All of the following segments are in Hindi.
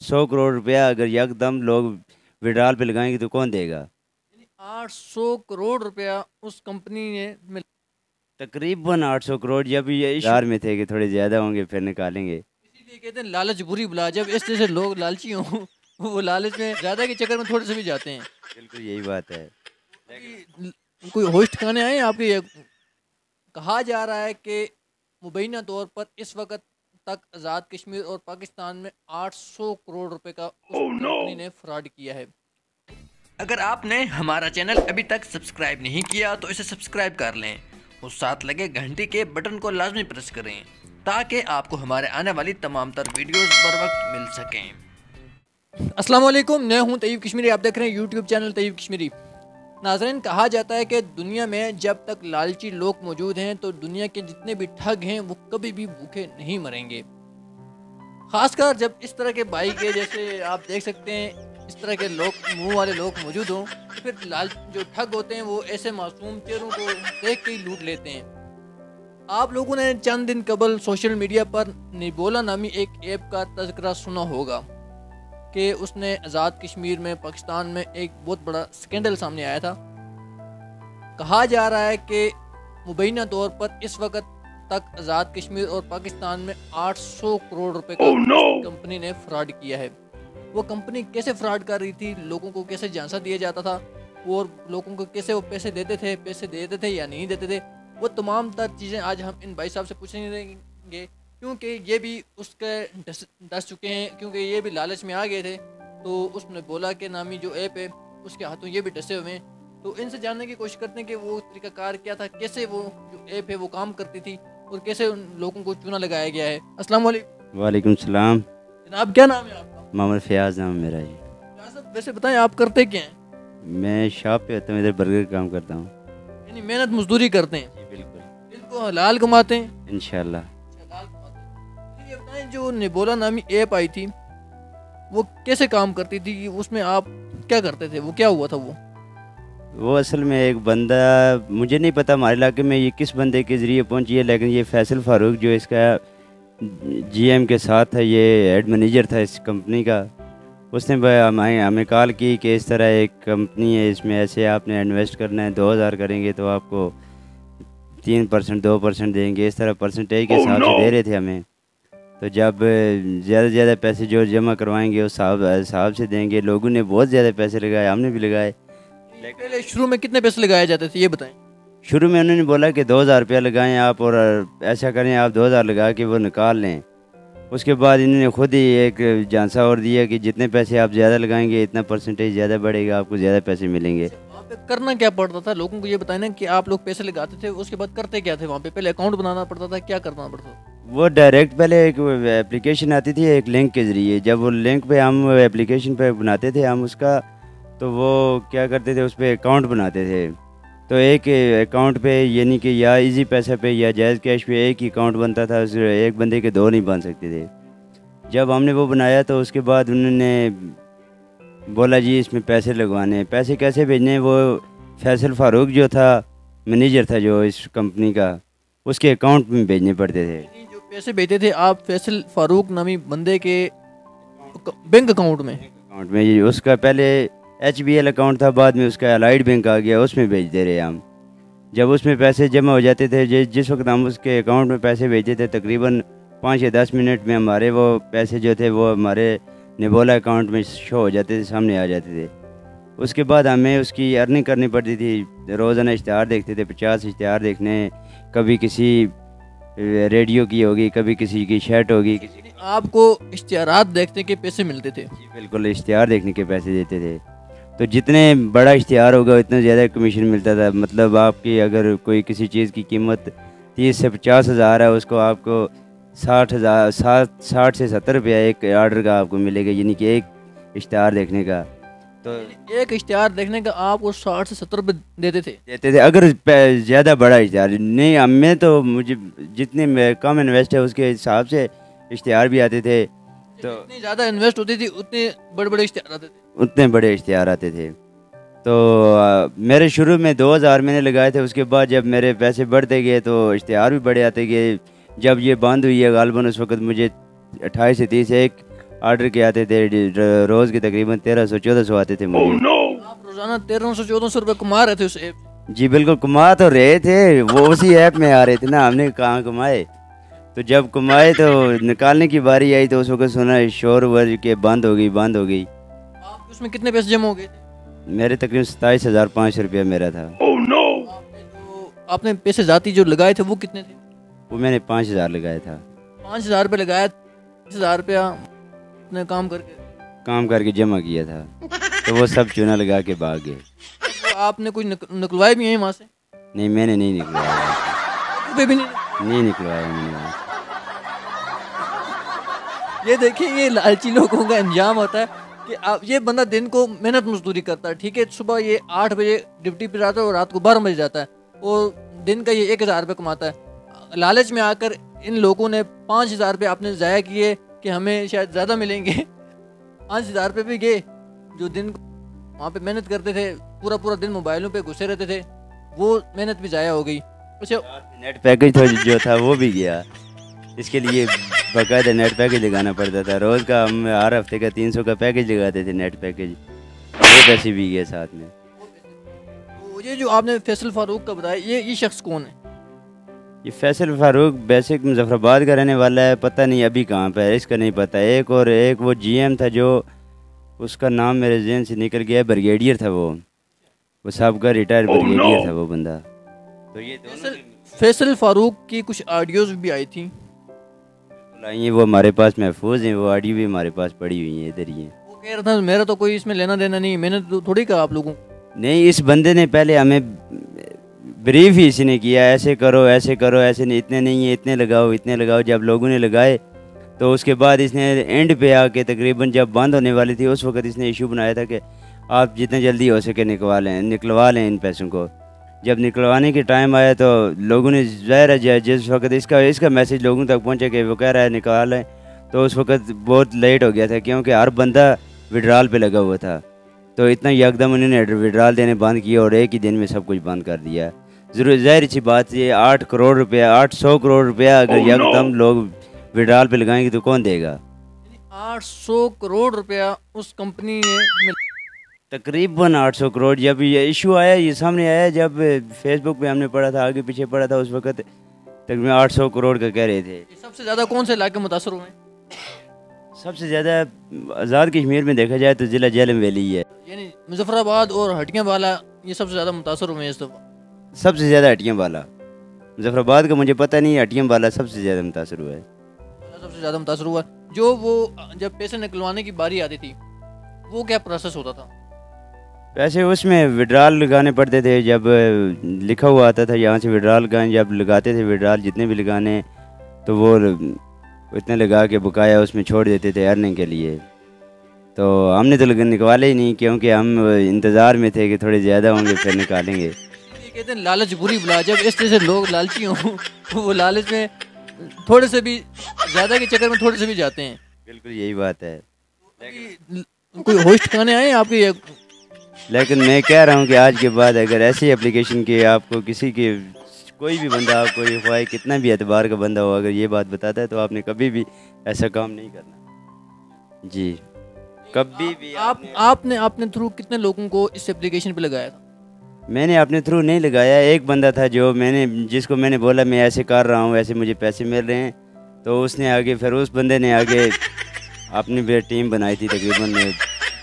100 करोड़ रुपया अगर यकदम लोग विड्रॉल पे लगाएंगे तो कौन देगा? 800 करोड़ रुपया उस कंपनी ने तकरीबन 800 करोड़। जब ये इशार में थे कि थोड़े ज़्यादा होंगे फिर निकालेंगे। इसीलिए कहते हैं लालच बुरी बुला। जब इस तरह से लोग लालची हों वो लालच में ज़्यादा के चक्कर में थोड़े से भी जाते हैं। बिल्कुल यही बात है। कोई होस्ट खाने आए हैं आपके? कहा जा रहा है कि मुबैना तौर पर इस वक्त तक आज़ाद कश्मीर और पाकिस्तान में 800 करोड़ रुपए का उस कंपनी ने फ्रॉड किया है। अगर आपने हमारा चैनल अभी तक सब्सक्राइब नहीं किया तो इसे सब्सक्राइब कर लें और साथ लगे घंटी के बटन को लाजमी प्रेस करें ताकि आपको हमारे आने वाली तमाम तर वीडियोस बर वक्त मिल सकें। अस्सलाम वालेकुम, मैं हूं तैयब कश्मीरी, आप देख रहे हैं यूट्यूब चैनल तैयब कश्मीरी। नाज़रीन, कहा जाता है कि दुनिया में जब तक लालची लोग मौजूद हैं तो दुनिया के जितने भी ठग हैं वो कभी भी भूखे नहीं मरेंगे। खासकर जब इस तरह के भाई के जैसे आप देख सकते हैं इस तरह के लोग मुंह वाले लोग मौजूद हों तो फिर लाल जो ठग होते हैं वो ऐसे मासूम चेहरों को देख के ही लूट लेते हैं। आप लोगों ने चंद दिन कबल सोशल मीडिया पर निबोला नामी एक ऐप का तज़किरा सुना होगा कि उसने आज़ाद कश्मीर में पाकिस्तान में एक बहुत बड़ा स्कैंडल सामने आया था। कहा जा रहा है कि मुबैना तौर पर इस वक्त तक आज़ाद कश्मीर और पाकिस्तान में 800 करोड़ रुपए का कंपनी ने फ्रॉड किया है। वो कंपनी कैसे फ्रॉड कर रही थी, लोगों को कैसे झांसा दिया जाता था और लोगों को कैसे वो पैसे देते थे या नहीं देते थे, वो तमाम तर चीज़ें आज हम इन भाई साहब से पूछेंगे क्योंकि ये भी उसके डस चुके हैं, क्योंकि ये भी लालच में आ गए थे। तो उसने बोला कि नामी जो ऐप है उसके हाथों ये भी डसे हुए हैं। तो इनसे जानने की कोशिश करते हैं कि वो तरीकाकार क्या था, कैसे वो जो ऐप है वो काम करती थी और कैसे उन लोगों को चूना लगाया गया है। अस्सलाम वालेकुम। वालेकुम सलाम। जनाब, क्या नाम है आपका? मोहम्मद फयाज नाम है मेरा जी। क्या सब वैसे बताएं, आप करते क्या हैं? मैं शॉप पे होता हूँ, इधर बर्गर का काम करता हूँ। यानी मेहनत मजदूरी करते हैं? जी बिल्कुल। इनको हलाल कमाते हैं इंशाल्लाह। हलाल कमाते हैं। ये बताएं, जो निबोला नामी ऐप आई थी वो कैसे काम करती थी, उसमें आप क्या करते थे, वो क्या हुआ था? वो असल में एक बंदा, मुझे नहीं पता हमारे इलाके में ये किस बंदे के ज़रिए पहुंची है, लेकिन ये फैसल फारूक जो इसका जीएम के साथ है, ये हेड मैनेजर था इस कंपनी का, उसने हमें कॉल की कि इस तरह एक कंपनी है, इसमें ऐसे आपने इन्वेस्ट करना है, 2000 करेंगे तो आपको 3% 2% देंगे, इस तरह परसेंटेज के हिसाब से दे रहे थे हमें। तो जब ज़्यादा से ज़्यादा पैसे जो जमा करवाएंगे उस हिसाब से देंगे। लोगों ने बहुत ज़्यादा पैसे लगाए, हमने भी लगाए। पहले शुरू में कितने पैसे लगाए जाते थे ये बताएं? शुरू में उन्होंने बोला कि 2000 रुपया लगाएं आप और ऐसा करें, आप 2000 लगा के वो निकाल लें। उसके बाद इन्होंने खुद ही एक झांसा और दिया कि जितने पैसे आप ज़्यादा लगाएंगे इतना परसेंटेज ज़्यादा बढ़ेगा, आपको ज़्यादा पैसे मिलेंगे। वहाँ पे करना क्या पड़ता था लोगों को ये बताएं ना कि आप लोग पैसे लगाते थे, उसके बाद करते क्या थे वहाँ पे? पहले अकाउंट बनाना पड़ता था, क्या करना पड़ता था? वो डायरेक्ट पहले एक एप्लीकेशन आती थी एक लिंक के ज़रिए। जब वो लिंक पे हम एप्लीकेशन पे बनाते थे हम उसका, तो वो क्या करते थे, उस पर अकाउंट बनाते थे। तो एक अकाउंट पे यानी कि या इजी पैसा पे या जायज़ कैश पे एक ही अकाउंट बनता था, एक बंदे के दो नहीं बन सकते थे। जब हमने वो बनाया तो उसके बाद उन्होंने बोला जी इसमें पैसे लगवाने हैं। पैसे कैसे भेजने, वो फैसल फारूक जो था मैनेजर था जो इस कंपनी का, उसके अकाउंट में भेजने पड़ते थे। जो पैसे भेजते थे आप फैसल फारूक नामी बंदे के बैंक अकाउंट में उसका पहले HBL अकाउंट था, बाद में उसका अलाइड बैंक आ गया, उसमें भेजते रहे हम। जब उसमें पैसे जमा हो जाते थे, जिस वक्त हम उसके अकाउंट में पैसे भेजते थे, तकरीबन 5 या 10 मिनट में हमारे वो पैसे जो थे वो हमारे निबोला अकाउंट में शो हो जाते थे, सामने आ जाते थे। उसके बाद हमें उसकी अर्निंग करनी पड़ती थी। रोज़ाना इश्तिहार देखते थे, 50 इश्तिहार देखने, कभी किसी रेडियो की होगी, कभी किसी की शर्ट होगी। आपको इश्तिहारात देखने के पैसे मिलते थे? जी बिल्कुल, इश्तिहार देखने के पैसे देते थे। तो जितने बड़ा इश्तिहार होगा उतना ज़्यादा कमीशन मिलता था। मतलब आपकी अगर कोई किसी चीज़ की कीमत 30 से 50 हज़ार है, उसको आपको 60 से 70 रुपया एक आर्डर का आपको मिलेगा, यानी कि एक इश्तिहार देखने का। तो एक इश्तिहार देखने का आपको 60 से 70 रुपये देते थे? अगर ज़्यादा बड़ा इश्तिहार नहीं, हमें तो मुझे जितने कम इन्वेस्ट है उसके हिसाब से इश्तिहार भी आते थे। तो जितनी ज़्यादा इन्वेस्ट होती थी उतने बड़े बड़े इश्तिहार आते थे? उतने बड़े इश्तिहार आते थे। तो मेरे शुरू में 2000 मैंने लगाए थे। उसके बाद जब मेरे पैसे बढ़ते गए तो इश्तिहार भी बड़े आते गए। जब ये बंद हुई है गालबन, उस वक्त मुझे 28 से 30 एक ऑर्डर के आते थे, रोज़ के तकरीबन 1300-1400 आते थे मुझे। आप रोजाना 1300-1400 रुपये कमा रहे थे उस ऐप से? जी बिल्कुल, कमा तो रहे थे, वो उसी ऐप में आ रहे थे ना, हमने कहाँ कमाए। तो जब कमाए तो निकालने की बारी आई तो उस वक्त सुना शोर वर के बंद हो गई, बंद हो गई। आप उसमें कितने पैसे जमा हो गए थे? मेरे तकरीबन 27,500 रुपया मेरा था। आपने पैसे जाती जो लगाए थे वो कितने थे? वो मैंने 5,000 लगाया था। 5,000 रुपये लगाया, 10,000 रुपया अपने काम करके जमा किया था, तो वो सब चूना लगा के भाग गए। तो आपने कुछ निकलवाए भी हैं वहाँ से? नहीं, मैंने नहीं निकलवाया, रुपये भी नहीं? नहीं निकलवाया मैंने वहाँ से। ये देखिए, ये लालची लोगों का अंजाम होता है कि आप, ये बंदा दिन को मेहनत मजदूरी करता है, ठीक है, सुबह ये 8 बजे ड्यूटी पे जाता है और रात को 12 बजे जाता है, और दिन का ये 1,000 रुपये कमाता है। लालच में आकर इन लोगों ने 5,000 रुपये आपने ज़ाया किए कि हमें शायद ज़्यादा मिलेंगे। 5,000 रुपये भी गए, जो दिन वहाँ पे मेहनत करते थे, पूरा पूरा दिन मोबाइलों पे घुसे रहते थे, वो मेहनत भी ज़ाया हो गई। अच्छा, नेट पैकेज तो जो था वो भी गया, इसके लिए बाकायदा नेट पैकेज लगाना पड़ता था। रोज़ का हम हर हफ्ते का 300 का पैकेज लगाते थे नेट पैकेज, वो पैसे भी गए साथ में। तो ये जो आपने फैसल फारूक का बताया, ये शख्स कौन है? ये फैसल फारूक बेसिक मुजफ्फराबाद का रहने वाला है, पता नहीं अभी कहाँ पे है, इसका नहीं पता। एक वो जीएम था, जो उसका नाम मेरे जहन से निकल गया, ब्रिगेडियर था वो साहब का रिटायर ब्रिगेडियर था वो बंदा। तो ये फैसल फारूक की कुछ ऑडियोज भी आई थी, ये वो हमारे पास महफूज हैं, वो ऑडियो भी हमारे पास पड़ी हुई है, इधर ही है। वो कह रहा था मेरा तो कोई इसमें लेना देना नहीं, मैंने तो थोड़ी कहा आप लोगों को। नहीं, इस बंदे ने पहले हमें ब्रीफ ही इसी ने किया, ऐसे करो ऐसे करो, ऐसे नहीं, इतने नहीं है, इतने लगाओ इतने लगाओ। जब लोगों ने लगाए तो उसके बाद इसने एंड पे आके तकरीबन जब बंद होने वाली थी उस वक्त इसने इशू बनाया था कि आप जितने जल्दी हो सके निकलवा लें इन पैसों को। जब निकलवाने के टाइम आया तो लोगों ने ज़ाहिर है जिस वक्त इसका मैसेज लोगों तक पहुंचा कि वो कह रहा है निकाल लें, तो उस वक्त बहुत लेट हो गया था, क्योंकि हर बंदा विड्रॉल पे लगा हुआ था। तो इतना यकदम उन्होंने विड्रॉल देने बंद किया और एक ही दिन में सब कुछ बंद कर दिया। ज़रूर ज़ाहिर सी बात, ये 8 करोड़ रुपया 800 करोड़ रुपया अगर यकदम लोग विड्रॉल पे लगाएंगे तो कौन देगा? 800 करोड़ रुपया उस कंपनी ने, तकरीबन 800 करोड़। जब ये इशू आया, ये सामने आया, जब फेसबुक पे हमने पढ़ा था, आगे पीछे पढ़ा था, उस वक्त तकरीबन 800 करोड़ का कह रहे थे। सबसे ज़्यादा कौन से इलाके मुतासर हुए? सबसे ज़्यादा आज़ाद कश्मीर में देखा जाए तो ज़िला झेलम वैली है, यानी मुजफ्फराबाद और हटियाँ वाला, ये सबसे ज़्यादा मुतासर हुए इस दफ़ा। सबसे ज़्यादा हटियाँ वाला। मुजफ्फराबाद का मुझे पता नहीं, हटियाँ वाला सबसे ज़्यादा मुतासर हुआ है। सबसे ज़्यादा मुतासर हुआ। जो वो जब पैसे निकलवाने की बारी आती थी, वो क्या प्रोसेस होता था? पैसे उसमें विड्रॉल लगाने पड़ते थे, जब लिखा हुआ आता था यहाँ से विड्रॉल लगाएं, जब लगाते थे विड्रॉल जितने भी लगाने, तो वो इतने लगा के बकाया उसमें छोड़ देते थे अर्निंग के लिए। तो हमने तो निकवाले ही नहीं, क्योंकि हम इंतज़ार में थे कि थोड़े ज़्यादा होंगे फिर निकालेंगे। ये कहते हैं लालच बुरी बला, जब इस तरह से लोग लालची हों तो वो लालच में थोड़े से भी ज़्यादा के चक्कर में थोड़े से भी जाते हैं। बिल्कुल यही बात है। कोई होस्ट खाने आए आपके? लेकिन मैं कह रहा हूँ कि आज के बाद अगर ऐसी एप्लीकेशन की आपको किसी की कोई भी बंदा, कोई ख्वाह कितना भी एतबार का बंदा हो, अगर ये बात बताता है तो आपने कभी भी ऐसा काम नहीं करना जी, कभी भी। आपने थ्रू कितने लोगों को इस एप्लीकेशन पे लगाया था? मैंने अपने थ्रू नहीं लगाया, एक बंदा था जिसको मैंने बोला मैं ऐसे कर रहा हूँ, ऐसे मुझे पैसे मिल रहे हैं, तो उसने आगे फिर उस बंदे ने आगे अपनी टीम बनाई थी, तकरीबन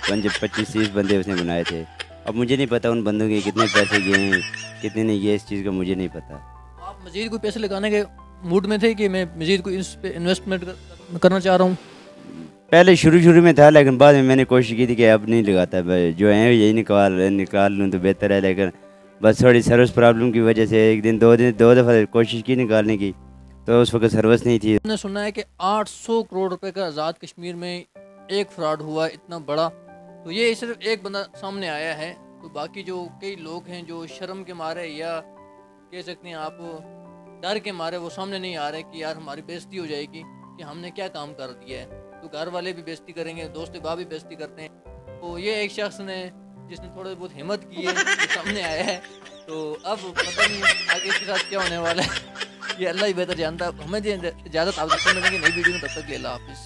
25-30 बंदे उसने बनाए थे। अब मुझे नहीं पता उन बंदों के कितने पैसे गए हैं कितने नहीं गए, इस चीज़ का मुझे नहीं पता। आप मजीद कोई पैसे लगाने के मूड में थे कि मैं मजीद कोई इस पे इन्वेस्टमेंट करना चाह रहा हूँ? पहले शुरू में था, लेकिन बाद में मैंने कोशिश की थी कि अब नहीं लगाता, जो है यही निकाल लूँ तो बेहतर है। लेकिन बस थोड़ी सर्विस प्रॉब्लम की वजह से दो दफ़ा कोशिश की निकालने की, तो उस वक्त सर्विस नहीं थी। मैंने सुना है कि 800 करोड़ रुपए का आज़ाद कश्मीर में एक फ्रॉड हुआ इतना बड़ा, तो ये सिर्फ एक बंदा सामने आया है, तो बाकी जो कई लोग हैं जो शर्म के मारे या कह सकते हैं आप डर के मारे वो सामने नहीं आ रहे कि यार हमारी बेइज्जती हो जाएगी कि हमने क्या काम कर दिया है, तो घर वाले भी बेइज्जती करेंगे, दोस्त बाप भी बेइज्जती करते हैं। तो ये एक शख्स ने जिसने थोड़ी बहुत हिम्मत की है जो सामने आया है, तो अब पता नहीं आगे इसके साथ क्या होने वाला है, ये अल्लाह ही बेहतर जानता है। हमें इजाज़त आप मिलेंगे नई वीडियो में, तब तक ले ला हाफिज़।